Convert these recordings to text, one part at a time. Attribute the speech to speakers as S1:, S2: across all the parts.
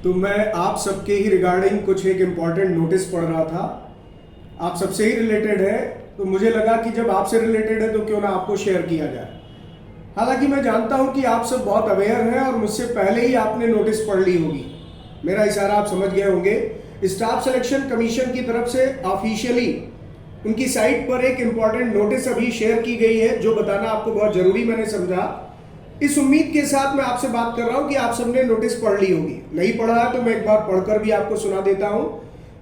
S1: तो मैं आप सबके ही रिगार्डिंग कुछ एक इम्पॉर्टेंट नोटिस पढ़ रहा था। आप सबसे ही रिलेटेड है, तो मुझे लगा कि जब आपसे रिलेटेड है तो क्यों ना आपको शेयर किया जाए। हालांकि मैं जानता हूं कि आप सब बहुत अवेयर हैं और मुझसे पहले ही आपने नोटिस पढ़ ली होगी। मेरा इशारा आप समझ गए होंगे। स्टाफ सिलेक्शन कमीशन की तरफ से ऑफिशियली उनकी साइट पर एक इम्पॉर्टेंट नोटिस अभी शेयर की गई है, जो बताना आपको बहुत जरूरी मैंने समझा। इस उम्मीद के साथ मैं आपसे बात कर रहा हूं कि आप सबने नोटिस पढ़ ली होगी। नहीं पढ़ा है तो मैं एक बार पढ़कर भी आपको सुना देता हूं।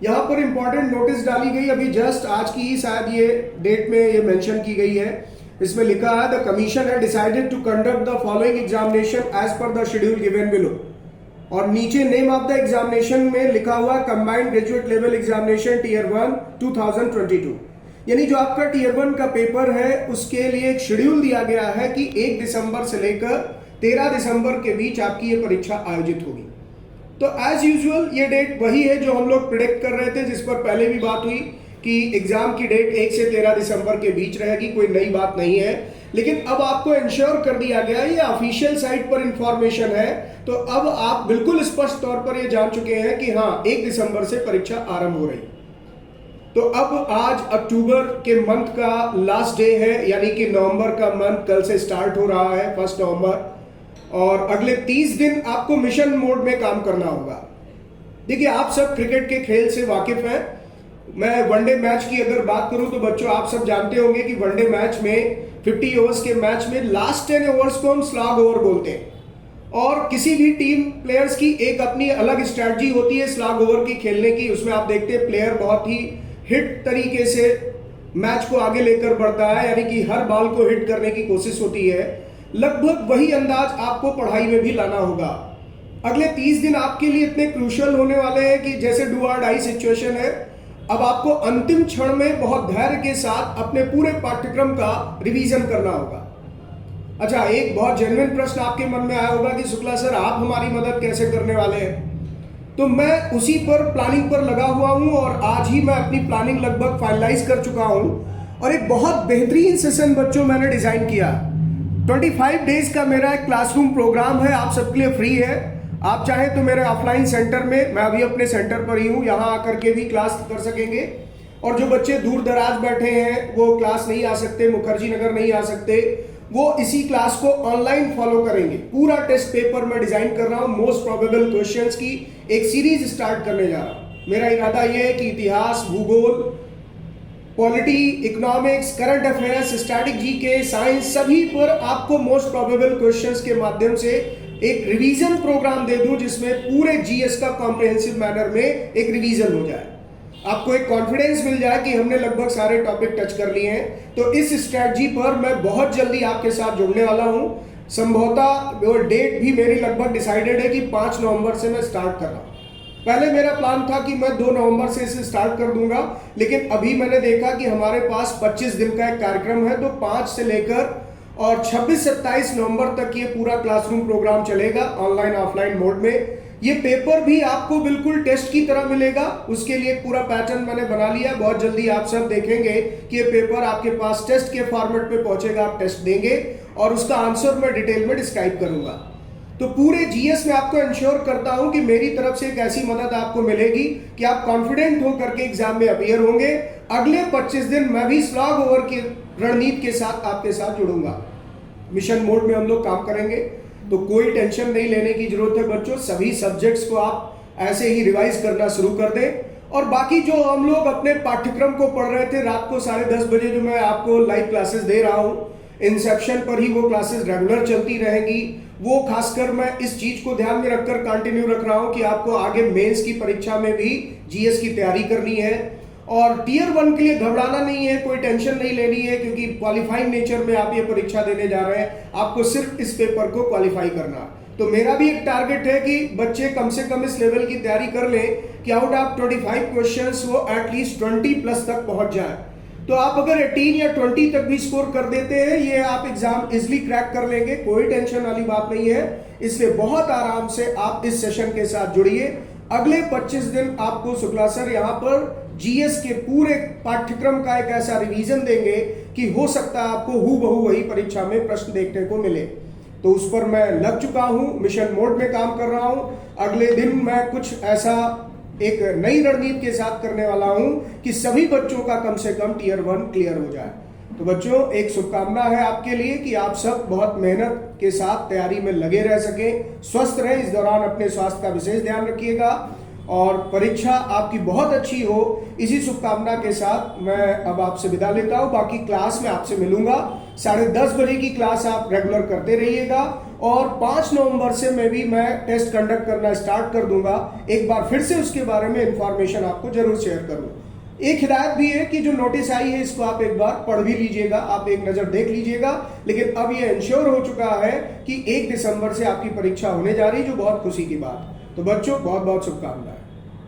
S1: यहां पर इंपॉर्टेंट नोटिस डाली गई, अभी जस्ट आज की ही शायद ये डेट में ये मेंशन की गई है। इसमें लिखा है the commission has decided to conduct the following examination as per the schedule given below. और नीचे नेम ऑफ द एग्जामिनेशन में लिखा हुआ combined graduate level examination tier 1 2022। यानी जो आपका टीयर 1 का पेपर है उसके लिए एक शेड्यूल दिया गया है कि 1 दिसंबर से लेकर 13 दिसंबर के बीच आपकी ये परीक्षा आयोजित होगी। तो एज यूजुअल ये डेट वही है जो हम लोग प्रिडिक्ट कर रहे थे, जिस पर पहले भी बात हुई कि एग्जाम की डेट 1 से 13 दिसंबर के बीच रहेगी। कोई नई बात नहीं है, लेकिन अब आपको इंश्योर कर दिया गया, ये ऑफिशियल साइट पर इंफॉर्मेशन है। तो अब आप बिल्कुल स्पष्ट तौर पर ये जान चुके हैं कि हाँ 1 दिसंबर से परीक्षा आरंभ हो रही। तो अब आज अक्टूबर के मंथ का लास्ट डे है, यानी कि नवंबर का मंथ कल से स्टार्ट हो रहा है 1 नवंबर, और अगले 30 दिन आपको मिशन मोड में काम करना होगा। देखिए आप सब क्रिकेट के खेल से वाकिफ हैं। मैं वनडे मैच की अगर बात करूं तो बच्चों आप सब जानते होंगे कि वनडे मैच में 50 ओवर्स के मैच में लास्ट 10 ओवर्स को हम स्लॉग ओवर बोलते हैं। और किसी भी टीम प्लेयर्स की एक अपनी अलग स्ट्रैटेजी होती है स्लॉग ओवर की खेलने की। उसमें आप देखते हैं प्लेयर बहुत ही हिट तरीके से मैच को आगे लेकर बढ़ता है, यानी कि हर बॉल को हिट करने की कोशिश होती है। लगभग वही अंदाज आपको पढ़ाई में भी लाना होगा। अगले 30 दिन आपके लिए इतने क्रूशियल होने वाले हैं कि जैसे डू और डाई सिचुएशन है। अब आपको अंतिम क्षण में बहुत धैर्य के साथ अपने पूरे पाठ्यक्रम का रिवीजन करना होगा। अच्छा, एक बहुत जेन्युइन प्रश्न आपके मन में आया होगा कि शुक्ला सर आप हमारी मदद कैसे करने वाले हैं। तो मैं उसी पर प्लानिंग पर लगा हुआ हूं और आज ही मैं अपनी प्लानिंग लगभग फाइनलाइज कर चुका हूं। और एक बहुत बेहतरीन सेशन बच्चों मैंने डिजाइन किया। 25 डेज का मेरा एक क्लासरूम प्रोग्राम है, आप सबके लिए फ्री है। आप चाहें तो मेरे ऑफलाइन सेंटर में, मैं अभी अपने सेंटर पर ही हूं, यहां आकर के भी क्लास कर सकेंगे। और जो बच्चे दूर दराज बैठे हैं वो क्लास नहीं आ सकते, मुखर्जी नगर नहीं आ सकते, वो इसी क्लास को ऑनलाइन फॉलो करेंगे। पूरा टेस्ट पेपर मैं डिजाइन कर रहा हूं, मोस्ट प्रोबेबल क्वेश्चंस की एक सीरीज स्टार्ट करने जा रहा हूं। मेरा इरादा यह है कि इतिहास, भूगोल, polity, economics, current affairs, static GK, science, सभी पर आपको मोस्ट प्रोबेबल क्वेश्चंस के माध्यम से एक रिवीजन प्रोग्राम दे दूं, जिसमें पूरे जीएस का कॉम्प्रिहेंसिव मैनर में एक रिवीजन हो जाए। आपको एक कॉन्फिडेंस मिल जाए कि हमने लगभग सारे टॉपिक टच कर लिए हैं। तो इस स्ट्रैटेजी पर मैं बहुत जल्दी आपके साथ जुड़ने वाला हूं। संभवतः और डेट भी मेरी लगभग डिसाइडेड है कि 5 नवंबर से मैं स्टार्ट कर रहा हूं। पहले मेरा प्लान था कि मैं 2 नवंबर से इसे स्टार्ट कर दूंगा, लेकिन अभी मैंने देखा कि हमारे पास 25 दिन का एक कार्यक्रम है। तो 5 से लेकर और 26-27 नवंबर तक ये पूरा क्लासरूम प्रोग्राम चलेगा ऑनलाइन ऑफलाइन मोड में। ये पेपर भी आपको बिल्कुल टेस्ट की तरह मिलेगा। उसके लिए एक पूरा पैटर्न मैंने बना लिया। बहुत जल्दी आप सब देखेंगे कि ये पेपर आपके पास टेस्ट के फॉर्मेट पे पहुंचेगा। आप टेस्ट देंगे और उसका आंसर मैं डिटेल में डिस्क्राइब करूंगा। तो पूरे जीएस में आपको इंश्योर करता हूं कि मेरी तरफ से एक ऐसी मदद आपको मिलेगी कि आप कॉन्फिडेंट होकर के एग्जाम में अपीयर होंगे। अगले 25 दिन मैं भी स्लॉग ओवर की रणनीति के साथ आपके साथ जुड़ूंगा। मिशन मोड में हम लोग काम करेंगे, तो कोई टेंशन नहीं लेने की जरूरत है बच्चों। सभी सब्जेक्ट्स को आप ऐसे ही रिवाइज करना शुरू कर दें। और बाकी जो हम लोग अपने पाठ्यक्रम को पढ़ रहे थे रात को 10:30 बजे, जो मैं आपको लाइव क्लासेस दे रहा हूं, इंसेप्शन पर ही वो क्लासेस रेगुलर चलती रहेंगी। वो खासकर मैं इस चीज को ध्यान में रखकर कंटिन्यू रख रहा हूं कि आपको आगे मेंस की परीक्षा में भी जीएस की तैयारी करनी है। और टीयर 1 के लिए घबराना नहीं है, कोई टेंशन नहीं लेनी है, क्योंकि क्वालिफाइंग नेचर में आप ये परीक्षा देने जा रहे हैं। आपको सिर्फ इस पेपर को क्वालिफाई करना। तो मेरा भी एक टारगेट है कि बच्चे कम से कम इस लेवल की तैयारी कर लें कि आउट ऑफ 25 क्वेश्चंस वो एटलीस्ट 20+ तक पहुंच जाए। तो आप अगर 18 या 20 तक भी स्कोर कर देते हैं, ये आप एग्जाम इजिली क्रैक कर लेंगे। कोई टेंशन वाली बात नहीं है। इसलिए बहुत आराम से आप इस सेशन के साथ जुड़िए। अगले 25 दिन आपको शुक्ला सर यहाँ पर जीएस के पूरे पाठ्यक्रम का एक ऐसा रिवीजन देंगे कि हो सकता है आपको हूबहू वही परीक्षा में प्रश्न देखने को मिले। तो उस पर मैं लग चुका हूँ, मिशन मोड में काम कर रहा हूँ। अगले दिन मैं कुछ ऐसा एक नई रणनीति के साथ करने वाला हूँ कि सभी बच्चों का कम से कम टियर 1 क्लियर हो जाए। तो बच्चों, एक शुभकामना है आपके लिए कि आप सब बहुत मेहनत के साथ तैयारी में लगे रह सकें, स्वस्थ रहें। इस दौरान अपने स्वास्थ्य का विशेष ध्यान रखिएगा और परीक्षा आपकी बहुत अच्छी हो, इसी शुभकामना के साथ मैं अब आपसे विदा लेता हूं। बाकी क्लास में आपसे मिलूंगा। 10:30 बजे की क्लास आप रेगुलर करते रहिएगा और 5 नवंबर से मैं टेस्ट कंडक्ट करना स्टार्ट कर दूंगा। एक बार फिर से उसके बारे में इंफॉर्मेशन आपको जरूर शेयर करूँ। एक हिदायत भी है कि जो नोटिस आई है इसको आप एक बार पढ़ भी लीजिएगा, आप एक नजर देख लीजिएगा। लेकिन अब ये इंश्योर हो चुका है कि 1 दिसंबर से आपकी परीक्षा होने जा रही है, जो बहुत खुशी की बात है। तो बच्चों, बहुत बहुत शुभकामनाएं।